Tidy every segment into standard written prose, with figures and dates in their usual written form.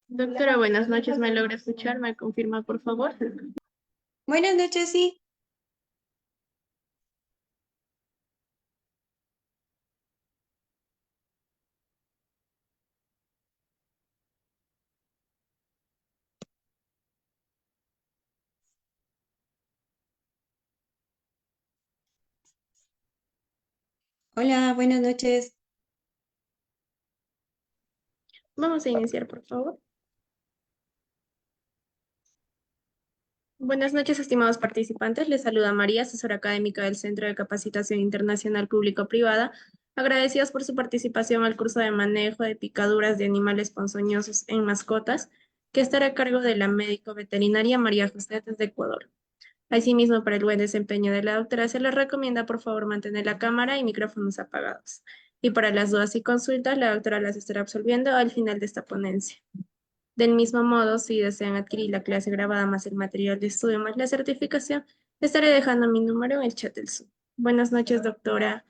Doctora, buenas noches. ¿Me logra escuchar? ¿Me confirma, por favor? Buenas noches, sí. Hola, buenas noches. Vamos a iniciar, por favor. Buenas noches, estimados participantes. Les saluda María, asesora académica del Centro de Capacitación Internacional Público-Privada. Agradecidas por su participación al curso de manejo de picaduras de animales ponzoñosos en mascotas, que estará a cargo de la médico veterinaria María José desde Ecuador. Asimismo, para el buen desempeño de la doctora, se les recomienda por favor mantener la cámara y micrófonos apagados. Y para las dudas y consultas, la doctora las estará absolviendo al final de esta ponencia. Del mismo modo, si desean adquirir la clase grabada más el material de estudio más la certificación, estaré dejando mi número en el chat del Zoom. Buenas noches, doctora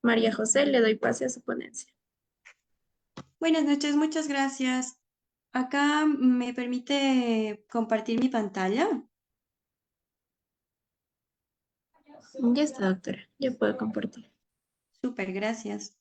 María José. Le doy pase a su ponencia. Buenas noches, muchas gracias. Acá me permite compartir mi pantalla. Ya está, doctora. Ya puedo compartir. Súper, gracias.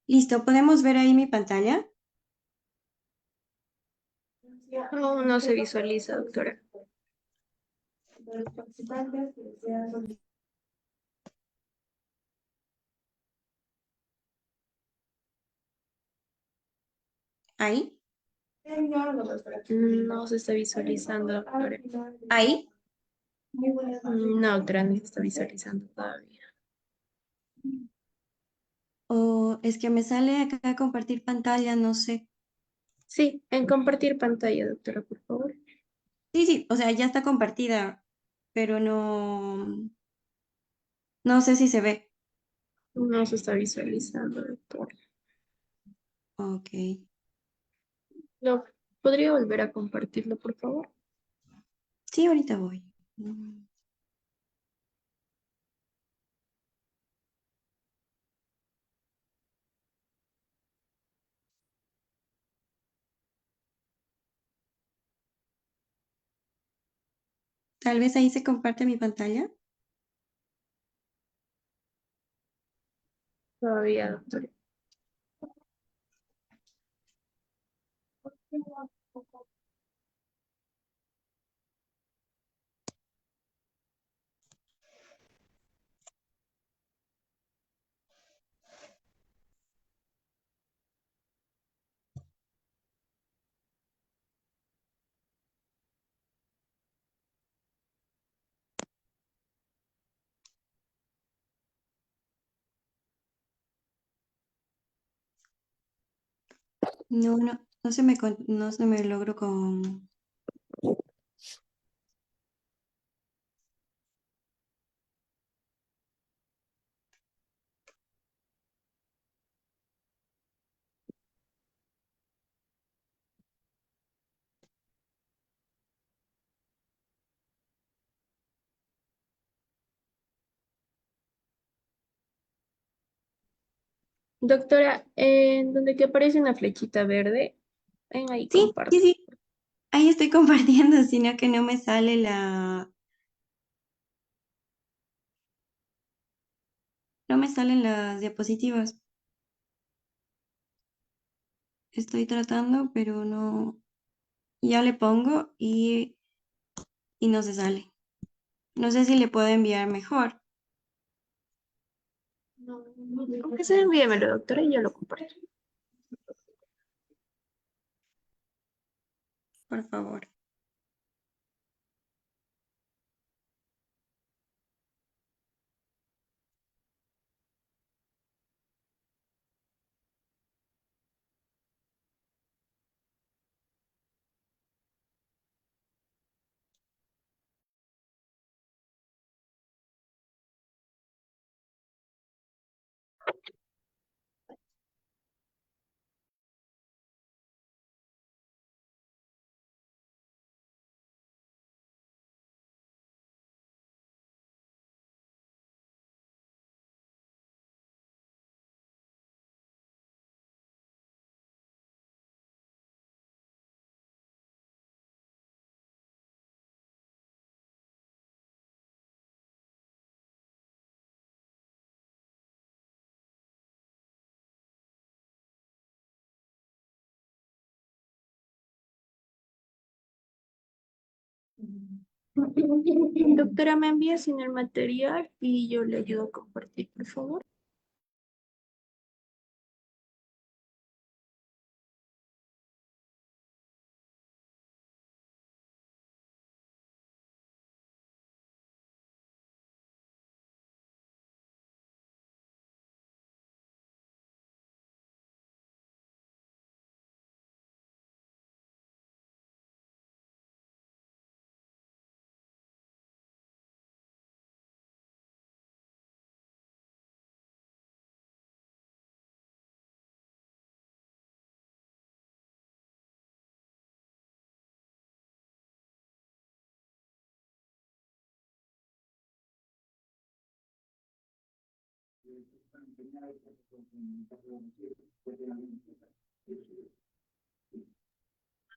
Listo, ¿podemos ver ahí mi pantalla? Aún no se visualiza, doctora. Ahí, No se está visualizando, doctora. ahí. No, doctora, no se está visualizando todavía. O es que me sale acá compartir pantalla, no sé. Sí, en compartir pantalla, doctora, por favor. Sí, sí, o sea, ya está compartida, pero no sé si se ve. No se está visualizando, doctora. Ok. ¿Lo podría volver a compartirlo, por favor? Sí, ahorita voy. Mm, Tal vez ahí se comparte mi pantalla. Todavía, doctora. No se me logro con. Doctora, en donde que aparece una flechita verde, ven ahí, Sí, sí, comparte. sí. Ahí está. estoy compartiendo, sino que no me sale no me salen las diapositivas. Estoy tratando, pero no. Ya le pongo y no se sale. No sé si le puedo enviar mejor, No, aunque sea envíemelo, doctora, y yo lo comparto. por favor. Doctora, me envía sin el material y yo le ayudo a compartir, por favor.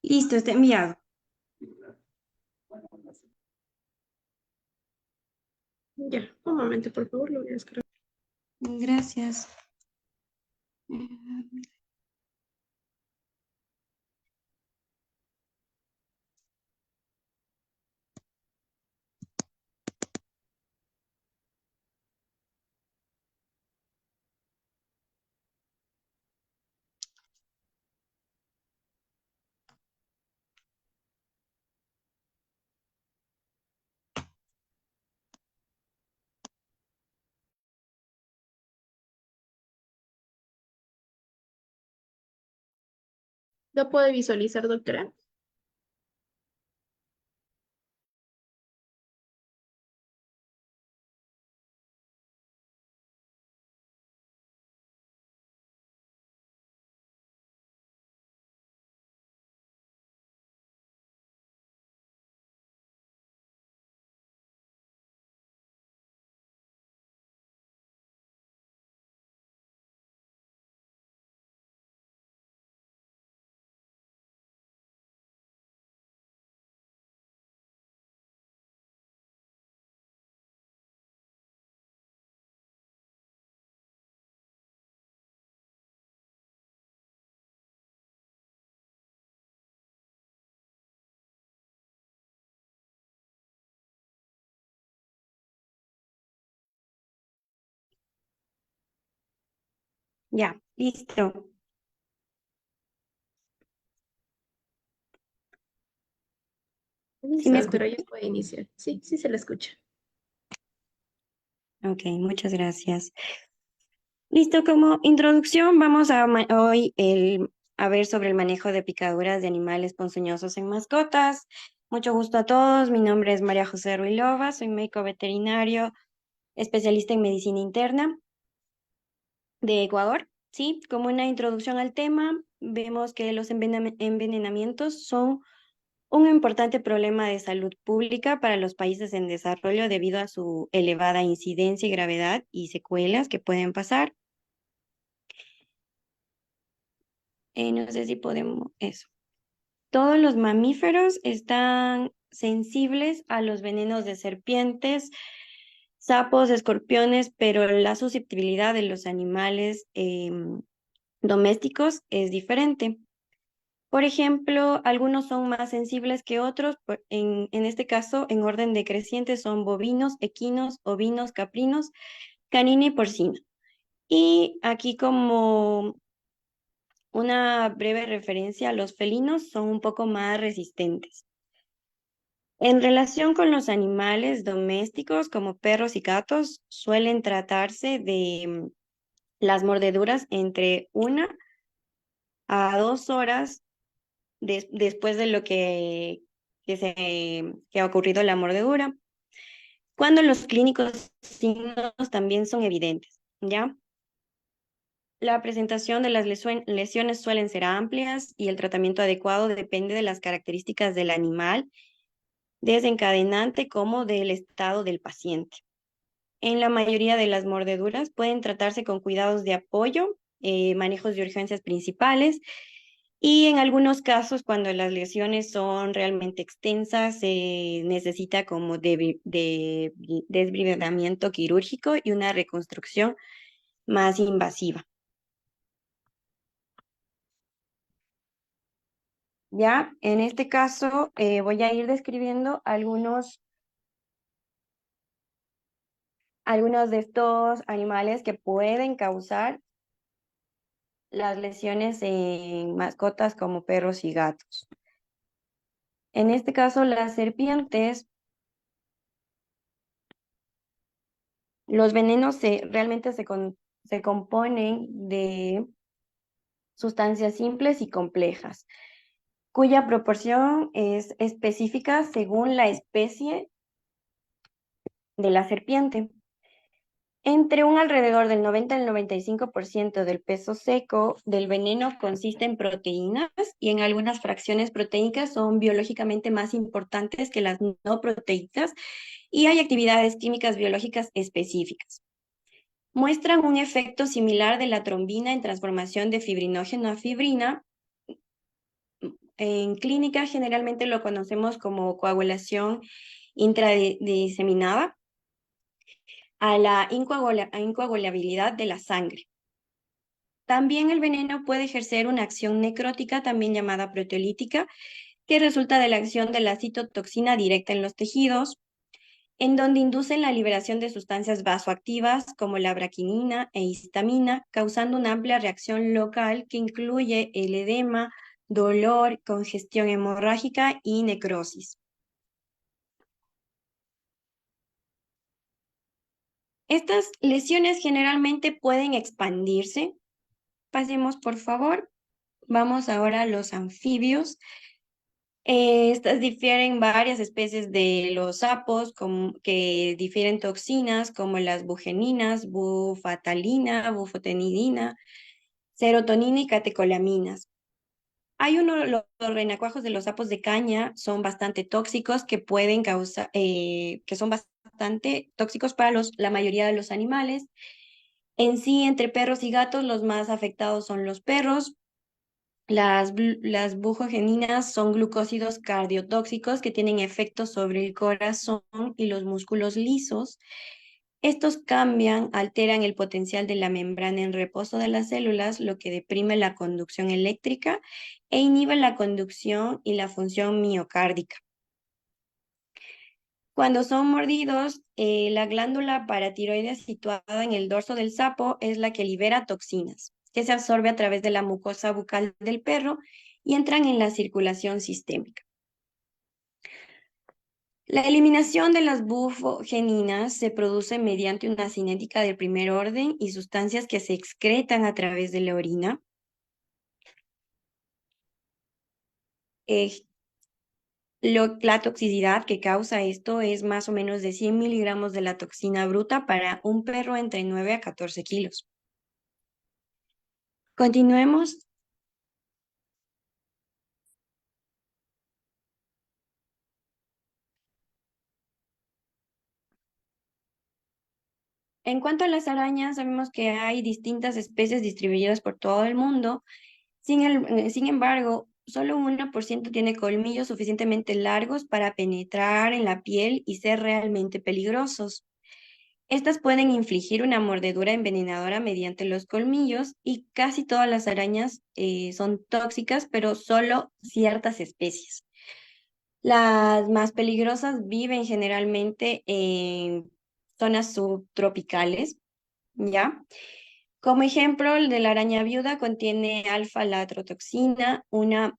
Listo, está enviado. Ya, un momento, por favor, lo voy a descargar. Gracias. ¿Lo puede visualizar, doctora? Ya, listo. ¿Sí Listo, me escucha? doctora, ya puede iniciar. Sí, sí se la escucha. Ok, muchas gracias. Listo, como introducción vamos a hoy a ver sobre el manejo de picaduras de animales ponzoñosos en mascotas. Mucho gusto a todos, mi nombre es María José Ruilova, soy médico veterinario, especialista en medicina interna de Ecuador. Sí, como una introducción al tema, vemos que los envenenamientos son un importante problema de salud pública para los países en desarrollo debido a su elevada incidencia y gravedad y secuelas que pueden pasar. No sé si podemos, eso. Todos los mamíferos están sensibles a los venenos de serpientes, sapos, escorpiones, pero la susceptibilidad de los animales domésticos es diferente. Por ejemplo, algunos son más sensibles que otros. En este caso, en orden decreciente, son bovinos, equinos, ovinos, caprinos, canina y porcino. Y aquí como una breve referencia, los felinos son un poco más resistentes. En relación con los animales domésticos como perros y gatos, suelen tratarse de las mordeduras entre 1 a 2 horas después de lo que ha ocurrido la mordedura, cuando los clínicos signos también son evidentes, ¿ya? La presentación de las lesiones suelen ser amplias y el tratamiento adecuado depende de las características del animal desencadenante como del estado del paciente. En la mayoría de las mordeduras pueden tratarse con cuidados de apoyo, manejos de urgencias principales y en algunos casos cuando las lesiones son realmente extensas se necesita como de desbridamiento quirúrgico y una reconstrucción más invasiva. Ya, en este caso voy a ir describiendo algunos de estos animales que pueden causar las lesiones en mascotas como perros y gatos. En este caso, las serpientes, los venenos realmente se componen de sustancias simples y complejas, cuya proporción es específica según la especie de la serpiente. Entre un alrededor del 90 al 95% del peso seco del veneno consiste en proteínas y en algunas fracciones proteicas son biológicamente más importantes que las no proteicas y hay actividades químicas biológicas específicas. Muestran un efecto similar de la trombina en transformación de fibrinógeno a fibrina. En clínica generalmente lo conocemos como coagulación intradiseminada a la incoagulabilidad de la sangre. También el veneno puede ejercer una acción necrótica, también llamada proteolítica, que resulta de la acción de la citotoxina directa en los tejidos, en donde inducen la liberación de sustancias vasoactivas como la braquinina e histamina, causando una amplia reacción local que incluye el edema, dolor, congestión hemorrágica y necrosis. Estas lesiones generalmente pueden expandirse. Pasemos, por favor. Vamos ahora a los anfibios. Estas difieren varias especies de los sapos que difieren toxinas como las bugeninas, bufatalina, bufotenidina, serotonina y catecolaminas. Los renacuajos de los sapos de caña son bastante tóxicos que pueden causar, que son bastante tóxicos para la mayoría de los animales. En sí, entre perros y gatos, los más afectados son los perros. Las bujogeninas son glucósidos cardiotóxicos que tienen efectos sobre el corazón y los músculos lisos. Estos alteran el potencial de la membrana en reposo de las células, lo que deprime la conducción eléctrica e inhibe la conducción y la función miocárdica. Cuando son mordidos, la glándula paratiroides situada en el dorso del sapo es la que libera toxinas, que se absorbe a través de la mucosa bucal del perro y entran en la circulación sistémica. La eliminación de las bufogeninas se produce mediante una cinética de primer orden y sustancias que se excretan a través de la orina. La toxicidad que causa esto es más o menos de 100 miligramos de la toxina bruta para un perro entre 9 a 14 kilos. Continuemos. En cuanto a las arañas, sabemos que hay distintas especies distribuidas por todo el mundo. Sin embargo, solo un 1% tiene colmillos suficientemente largos para penetrar en la piel y ser realmente peligrosos. Estas pueden infligir una mordedura envenenadora mediante los colmillos y casi todas las arañas son tóxicas, pero solo ciertas especies. Las más peligrosas viven generalmente en zonas subtropicales, ¿ya? Como ejemplo, el de la araña viuda contiene alfa-latrotoxina, una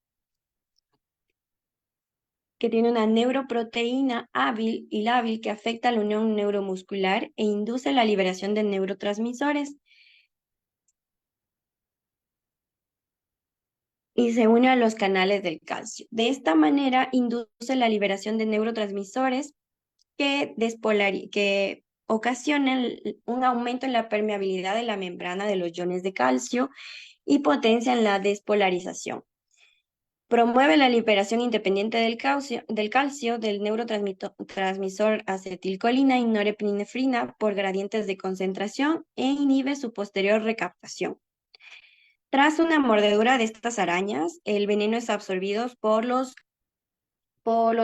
que tiene una neuroproteína hábil y lábil que afecta la unión neuromuscular e induce la liberación de neurotransmisores y se une a los canales del calcio. De esta manera induce la liberación de neurotransmisores que ocasionan un aumento en la permeabilidad de la membrana de los iones de calcio y potencian la despolarización. Promueve la liberación independiente del calcio del neurotransmisor acetilcolina y norepinefrina por gradientes de concentración e inhibe su posterior recaptación. Tras una mordedura de estas arañas, el veneno es absorbido por los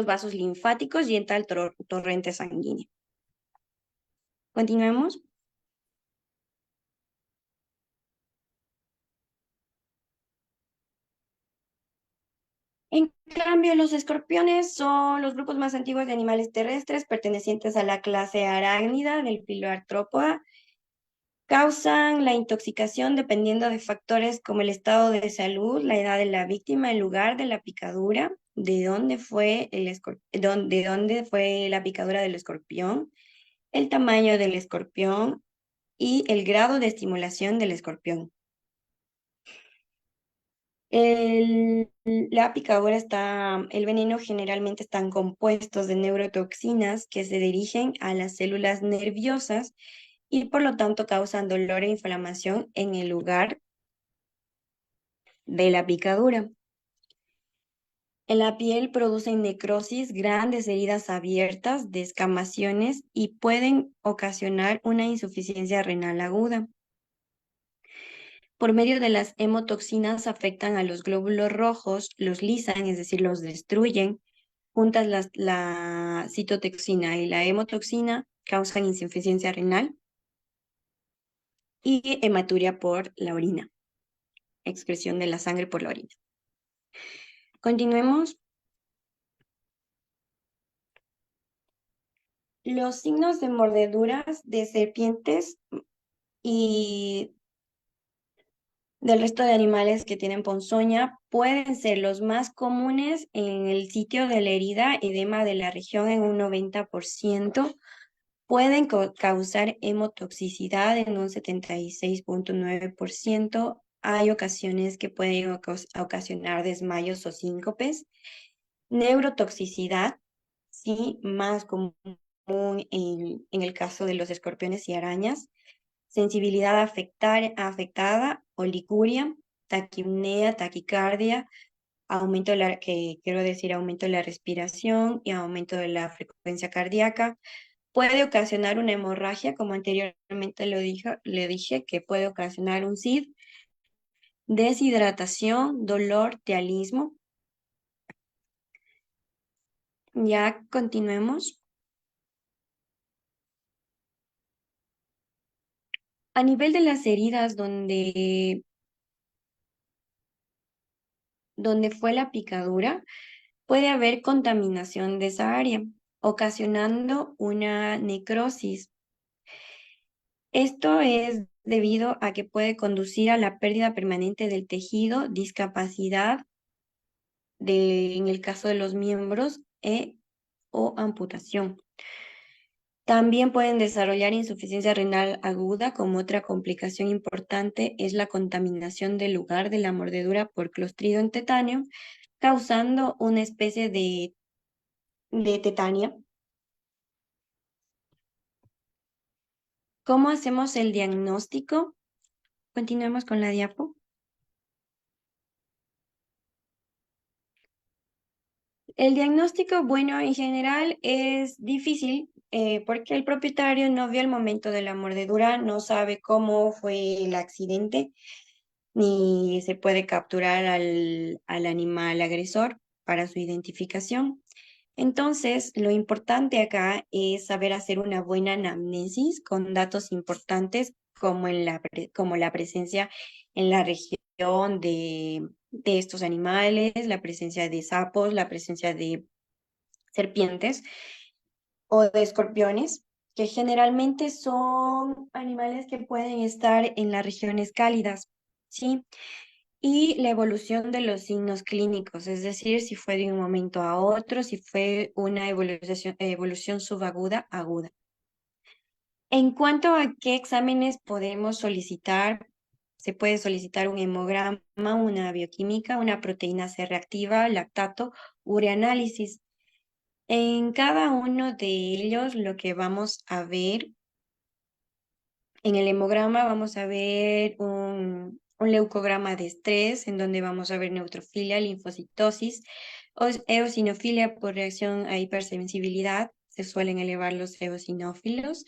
vasos linfáticos y entra al torrente sanguíneo. Continuemos. En cambio, los escorpiones son los grupos más antiguos de animales terrestres pertenecientes a la clase arácnida del filo Artrópoda. Causan la intoxicación dependiendo de factores como el estado de salud, la edad de la víctima, el lugar de la picadura, de dónde fue de dónde fue la picadura del escorpión, el tamaño del escorpión y el grado de estimulación del escorpión. La picadura el veneno generalmente están compuestos de neurotoxinas que se dirigen a las células nerviosas y por lo tanto causan dolor e inflamación en el lugar de la picadura. En la piel producen necrosis, grandes heridas abiertas, descamaciones y pueden ocasionar una insuficiencia renal aguda. Por medio de las hemotoxinas afectan a los glóbulos rojos, los lisan, es decir, los destruyen. Juntas la citotoxina y la hemotoxina causan insuficiencia renal y hematuria por la orina, excreción de la sangre por la orina. Continuemos. Los signos de mordeduras de serpientes y del resto de animales que tienen ponzoña pueden ser los más comunes en el sitio de la herida, edema de la región en un 90%, pueden causar hemotoxicidad en un 76.9%, hay ocasiones que pueden ocasionar desmayos o síncopes, neurotoxicidad, sí, más común en el caso de los escorpiones y arañas, sensibilidad afectada, oliguria, taquipnea, taquicardia, aumento de la respiración y aumento de la frecuencia cardíaca. Puede ocasionar una hemorragia, como anteriormente le dije, que puede ocasionar un SID, deshidratación, dolor, tealismo. Ya continuemos. A nivel de las heridas donde fue la picadura, puede haber contaminación de esa área, ocasionando una necrosis. Esto es debido a que puede conducir a la pérdida permanente del tejido, discapacidad en el caso de los miembros o amputación. También pueden desarrollar insuficiencia renal aguda, como otra complicación importante es la contaminación del lugar de la mordedura por Clostridium tetanium, causando una especie de tetania. ¿Cómo hacemos el diagnóstico? Continuemos con la diapo. El diagnóstico, bueno, en general es difícil porque el propietario no vio el momento de la mordedura, no sabe cómo fue el accidente. ni se puede capturar al animal agresor para su identificación. Entonces, lo importante acá es saber hacer una buena anamnesis con datos importantes como, como la presencia en la región de estos animales, la presencia de sapos, la presencia de serpientes o de escorpiones, que generalmente son animales que pueden estar en las regiones cálidas, ¿sí? Y la evolución de los signos clínicos, es decir, si fue de un momento a otro, si fue una evolución subaguda, aguda. En cuanto a qué exámenes podemos solicitar, se puede solicitar un hemograma, una bioquímica, una proteína C reactiva, lactato, ureanálisis. En cada uno de ellos lo que vamos a ver, en el hemograma vamos a ver un leucograma de estrés, en donde vamos a ver neutrofilia, linfocitosis, eosinofilia por reacción a hipersensibilidad, se suelen elevar los eosinófilos.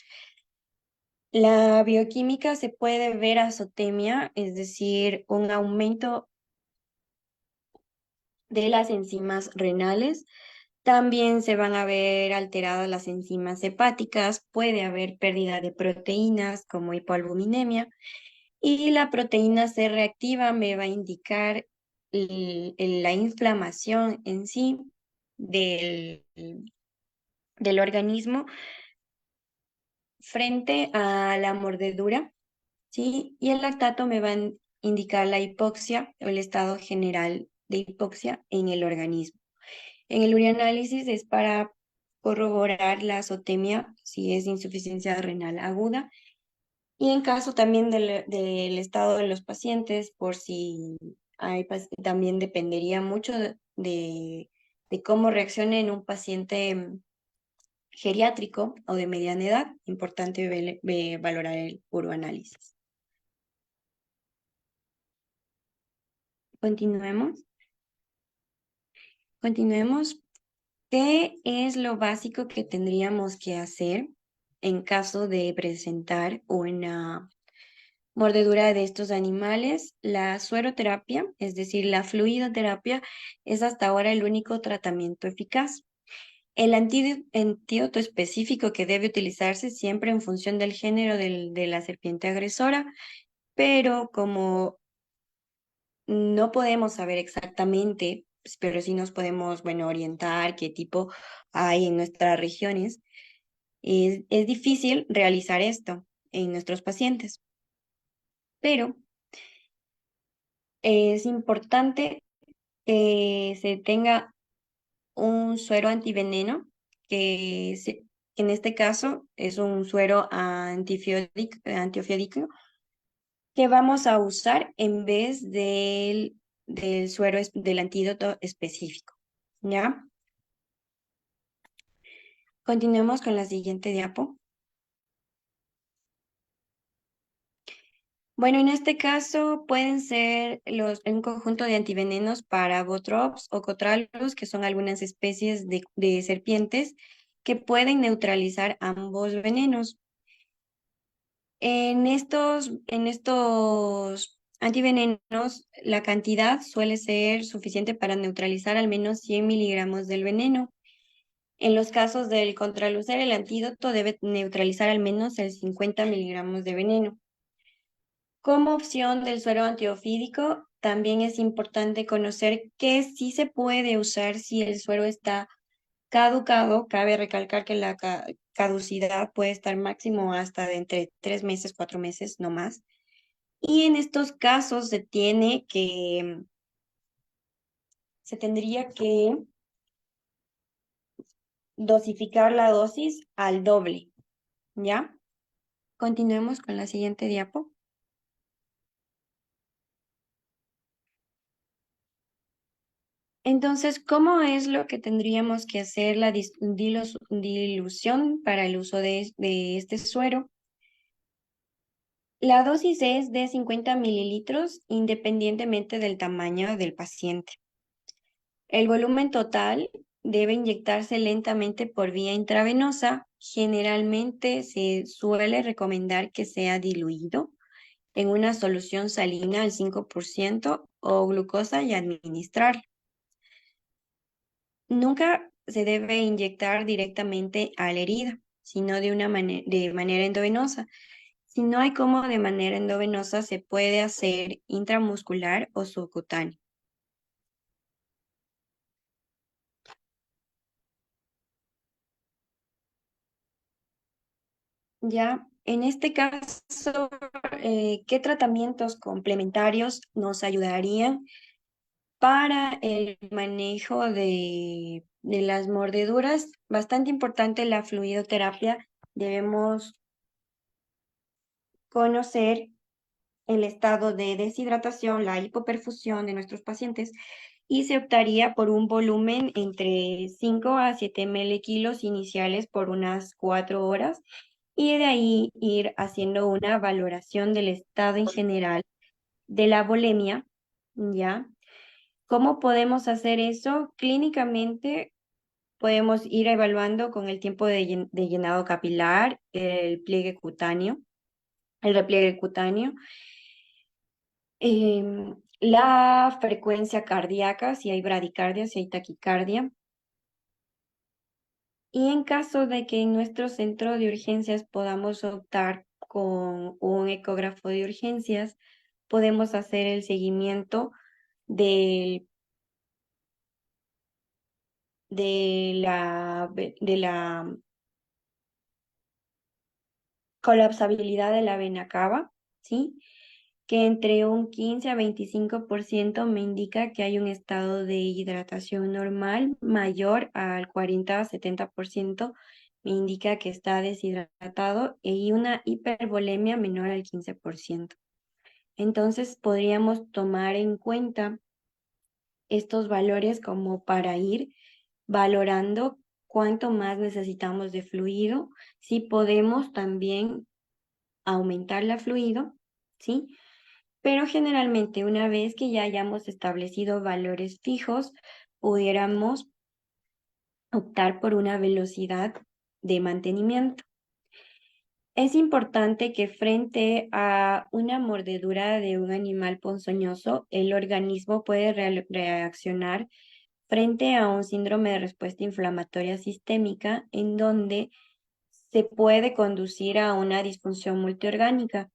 La bioquímica se puede ver azotemia, es decir, un aumento de las enzimas renales. También se van a ver alteradas las enzimas hepáticas, puede haber pérdida de proteínas como hipoalbuminemia y la proteína C reactiva me va a indicar la inflamación en sí del, del organismo frente a la mordedura, ¿sí? Y el lactato me va a indicar la hipoxia o el estado general de hipoxia en el organismo. En el urianálisis es para corroborar la azotemia si es insuficiencia renal aguda y en caso también del estado de los pacientes, por si hay, también dependería mucho de cómo reaccione en un paciente geriátrico o de mediana edad, importante valorar el uroanálisis. Continuemos. Continuemos. ¿Qué es lo básico que tendríamos que hacer en caso de presentar una mordedura de estos animales? La sueroterapia, es decir, la fluidoterapia, es hasta ahora el único tratamiento eficaz. El antídoto específico que debe utilizarse siempre en función del género de la serpiente agresora, pero como no podemos saber exactamente, pues, pero sí nos podemos, bueno, orientar qué tipo hay en nuestras regiones. Es difícil realizar esto en nuestros pacientes, pero es importante que se tenga un suero antiveneno, que en este caso es un suero antiofídico que vamos a usar en vez del suero del antídoto específico. ¿Ya? Continuemos con la siguiente diapo. Bueno, en este caso pueden ser un conjunto de antivenenos para Botrops o Cotralus, que son algunas especies de serpientes que pueden neutralizar ambos venenos. En estos antivenenos, la cantidad suele ser suficiente para neutralizar al menos 100 miligramos del veneno. En los casos del contralucer, el antídoto debe neutralizar al menos el 50 miligramos de veneno. Como opción del suero antiofídico, también es importante conocer que sí se puede usar si el suero está caducado. Cabe recalcar que la caducidad puede estar máximo hasta de entre 3 meses, 4 meses, no más. Y en estos casos se tendría que dosificar la dosis al doble, ¿ya? Continuemos con la siguiente diapo. Entonces, ¿cómo es lo que tendríamos que hacer la dilución para el uso de este suero? La dosis es de 50 mililitros independientemente del tamaño del paciente. El volumen total debe inyectarse lentamente por vía intravenosa. Generalmente se suele recomendar que sea diluido en una solución salina al 5% o glucosa y administrar. Nunca se debe inyectar directamente a la herida, sino de manera endovenosa. Si no hay cómo de manera endovenosa, se puede hacer intramuscular o subcutáneo. Ya, en este caso, ¿qué tratamientos complementarios nos ayudarían para el manejo de las mordeduras? Bastante importante la fluidoterapia. Debemos conocer el estado de deshidratación, la hipoperfusión de nuestros pacientes y se optaría por un volumen entre 5 a 7 ml iniciales por unas 4 horas y de ahí ir haciendo una valoración del estado en general de la volemia, ¿ya? ¿Cómo podemos hacer eso? Clínicamente podemos ir evaluando con el tiempo de llenado capilar, el pliegue cutáneo, el repliegue cutáneo, la frecuencia cardíaca, si hay bradicardia, si hay taquicardia. Y en caso de que en nuestro centro de urgencias podamos optar con un ecógrafo de urgencias, podemos hacer el seguimiento del- de la colapsabilidad de la vena cava, ¿sí? Que entre un 15 a 25% me indica que hay un estado de hidratación normal mayor al 40 a 70%, me indica que está deshidratado y una hipervolemia menor al 15%. Entonces podríamos tomar en cuenta estos valores como para ir valorando cuánto más necesitamos de fluido, si podemos también aumentar la fluido, ¿sí? Pero generalmente una vez que ya hayamos establecido valores fijos, pudiéramos optar por una velocidad de mantenimiento. Es importante que frente a una mordedura de un animal ponzoñoso, el organismo puede reaccionar frente a un síndrome de respuesta inflamatoria sistémica en donde se puede conducir a una disfunción multiorgánica.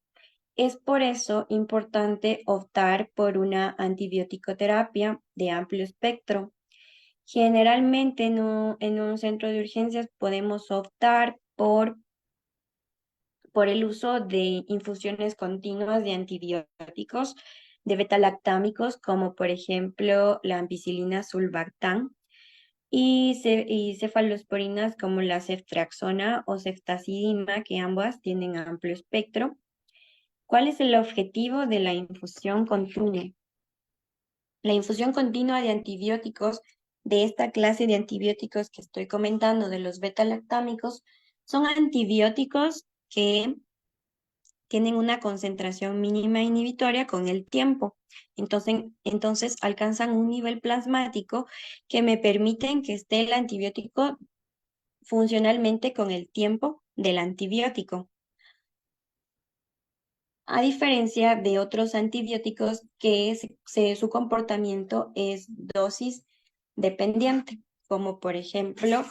Es por eso importante optar por una antibiótico-terapia de amplio espectro. Generalmente en un centro de urgencias podemos optar por el uso de infusiones continuas de antibióticos, de betalactámicos, como por ejemplo la ampicilina sulbactam, y cefalosporinas como la ceftriaxona o ceftazidima, que ambas tienen amplio espectro. ¿Cuál es el objetivo de la infusión continua? La infusión continua de antibióticos, de esta clase de antibióticos que estoy comentando, de los beta-lactámicos, son antibióticos que tienen una concentración mínima inhibitoria con el tiempo. Entonces alcanzan un nivel plasmático que me permiten que esté el antibiótico funcionalmente con el tiempo del antibiótico, a diferencia de otros antibióticos que su comportamiento es dosis dependiente, como por ejemplo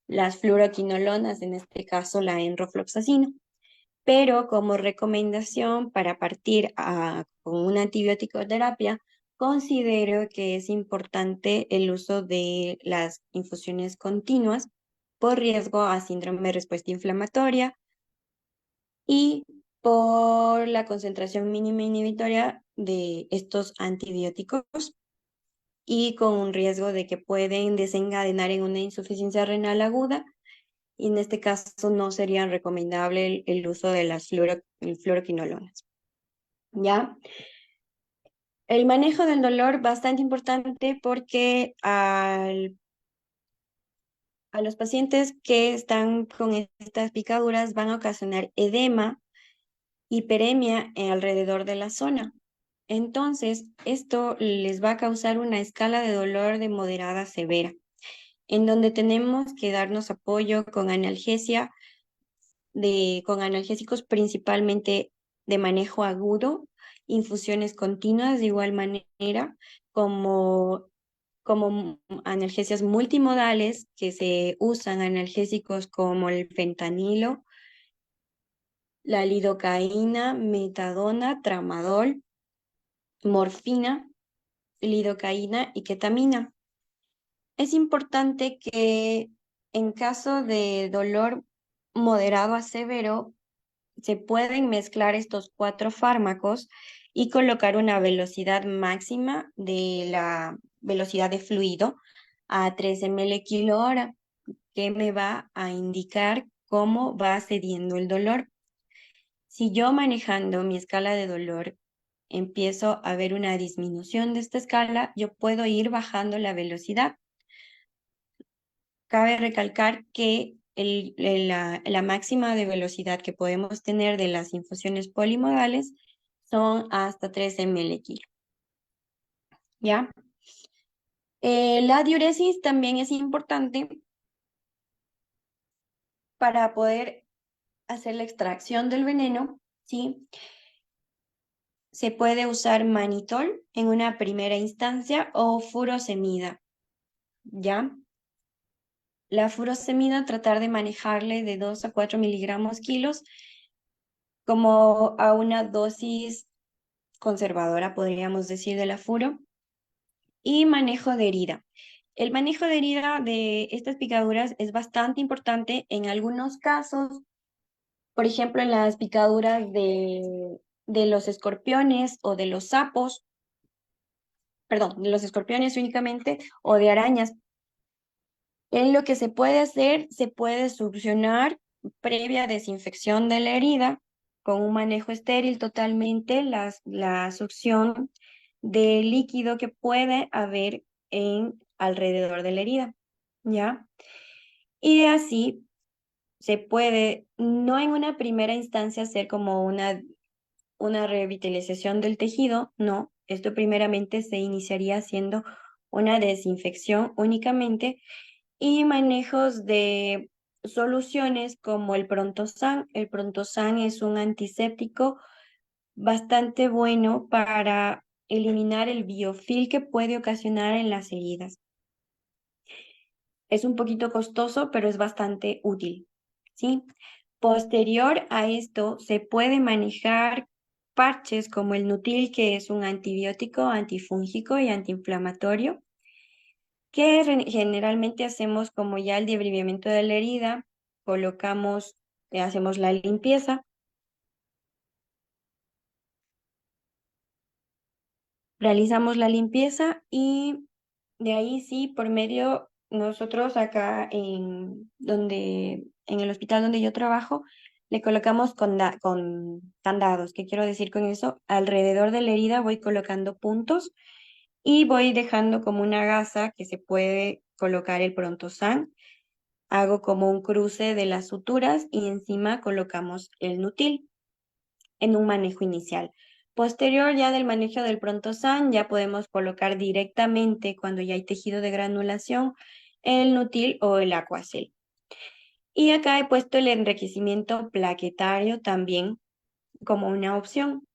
las fluoroquinolonas, en este caso la enrofloxacina. Pero como recomendación para partir con una antibiótico terapia, considero que es importante el uso de las infusiones continuas por riesgo a síndrome de respuesta inflamatoria y por la concentración mínima inhibitoria de estos antibióticos y con un riesgo de que pueden desencadenar en una insuficiencia renal aguda, y en este caso no sería recomendable el uso de las fluoroquinolonas. ¿Ya? El manejo del dolor bastante importante porque a los pacientes que están con estas picaduras van a ocasionar edema, hiperemia alrededor de la zona. Entonces, esto les va a causar una escala de dolor de moderada a severa, en donde tenemos que darnos apoyo con analgésicos principalmente de manejo agudo, infusiones continuas de igual manera, como, como analgesias multimodales que se usan, analgésicos como el fentanilo, la lidocaína, metadona, tramadol, morfina, lidocaína y ketamina. Es importante que en caso de dolor moderado a severo, se pueden mezclar estos 4 fármacos y colocar una velocidad máxima de la velocidad de fluido a 3 ml kilo hora, que me va a indicar cómo va cediendo el dolor. Si yo manejando mi escala de dolor empiezo a ver una disminución de esta escala, yo puedo ir bajando la velocidad. Cabe recalcar que la máxima de velocidad que podemos tener de las infusiones polimodales son hasta 3 ml kilo. ¿Ya? La diuresis también es importante para poder hacer la extracción del veneno, ¿sí? Se puede usar manitol en una primera instancia o furosemida, ¿ya? La furosemida, tratar de manejarle de 2 a 4 miligramos kilos como a una dosis conservadora, podríamos decir, de la furo. Y manejo de herida. El manejo de herida de estas picaduras es bastante importante en algunos casos, por ejemplo, en las picaduras de los escorpiones o de los sapos, perdón, de los escorpiones únicamente o de arañas. En lo que se puede hacer, se puede succionar previa desinfección de la herida con un manejo estéril totalmente la succión de líquido que puede haber en alrededor de la herida, ¿ya? Y así se puede, no en una primera instancia hacer como una revitalización del tejido, no, esto primeramente se iniciaría haciendo una desinfección únicamente y manejos de soluciones como el Prontosan. El Prontosan es un antiséptico bastante bueno para eliminar el biofilm que puede ocasionar en las heridas. Es un poquito costoso, pero es bastante útil, ¿sí? Posterior a esto, se puede manejar parches como el Nutil, que es un antibiótico, antifúngico y antiinflamatorio, que generalmente hacemos como ya el debrimiento de la herida, colocamos, hacemos la limpieza, realizamos la limpieza y de ahí sí, por medio, nosotros acá en el hospital donde yo trabajo, le colocamos con candados. ¿Qué quiero decir con eso? Alrededor de la herida voy colocando puntos y voy dejando como una gasa que se puede colocar el Prontosan. Hago como un cruce de las suturas y encima colocamos el Nutil en un manejo inicial. Posterior ya del manejo del Prontosan, ya podemos colocar directamente cuando ya hay tejido de granulación el Nutil o el Aquacel. Y acá he puesto el enriquecimiento plaquetario también como una opción,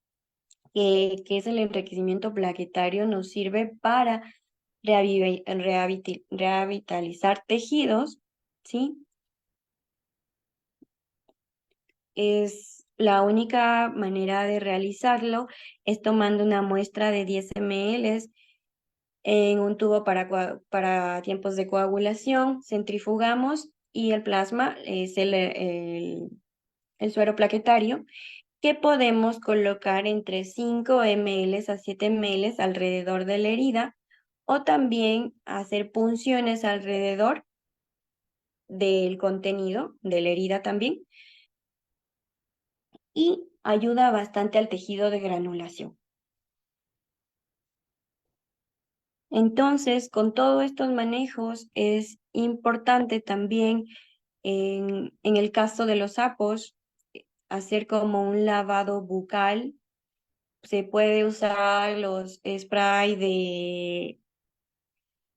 que es el enriquecimiento plaquetario, nos sirve para revitalizar tejidos, ¿sí? Es la única manera de realizarlo es tomando una muestra de 10 ml en un tubo para tiempos de coagulación, centrifugamos y el plasma es el suero plaquetario que podemos colocar entre 5 ml a 7 ml alrededor de la herida o también hacer punciones alrededor del contenido de la herida también y ayuda bastante al tejido de granulación. Entonces, con todos estos manejos es importante también en el caso de los sapos hacer como un lavado bucal. Se puede usar los spray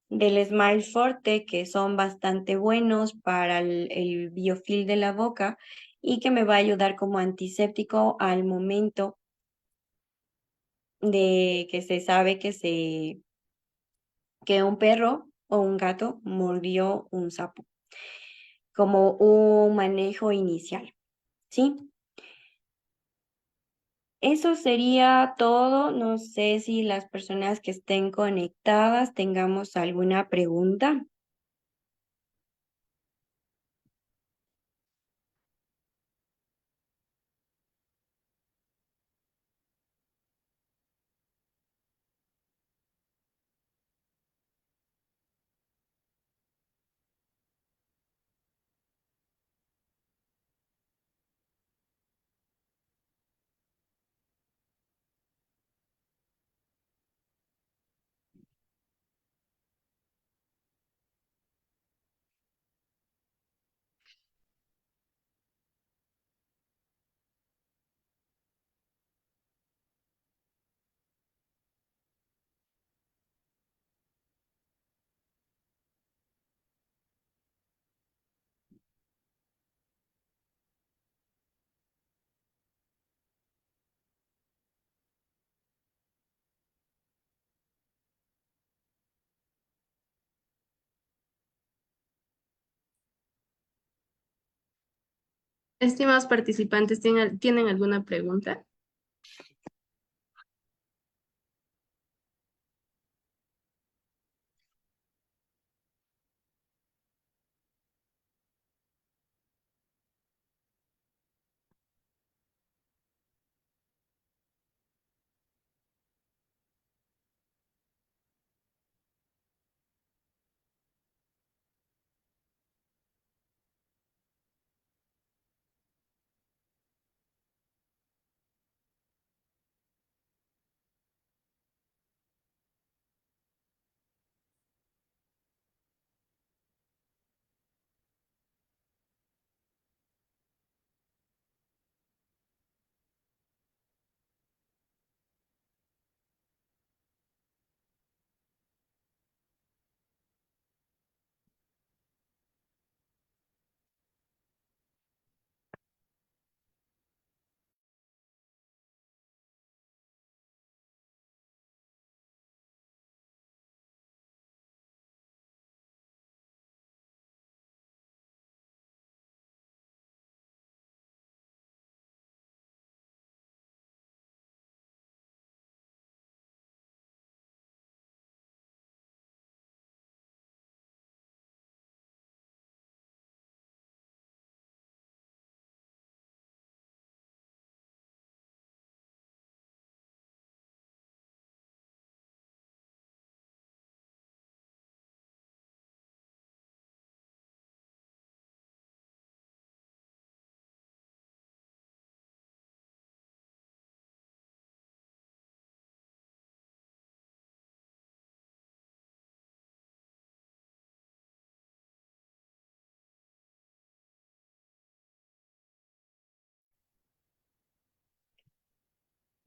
del Smile Forte que son bastante buenos para el biofilm de la boca y que me va a ayudar como antiséptico al momento de que se sabe que un perro o un gato mordió un sapo, como un manejo inicial, ¿sí? Eso sería todo. No sé si las personas que estén conectadas tengamos alguna pregunta. Estimados participantes, ¿tienen alguna pregunta?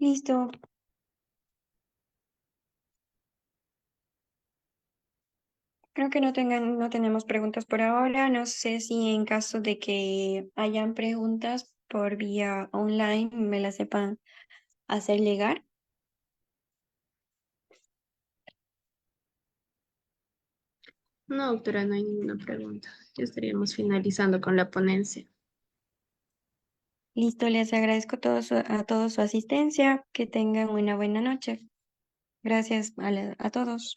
Listo. Creo que no tenemos preguntas por ahora. No sé si en caso de que hayan preguntas por vía online me las sepan hacer llegar. No, doctora, no hay ninguna pregunta. Ya estaríamos finalizando con la ponencia. Listo, les agradezco a todos su asistencia. Que tengan una buena noche. Gracias a todos.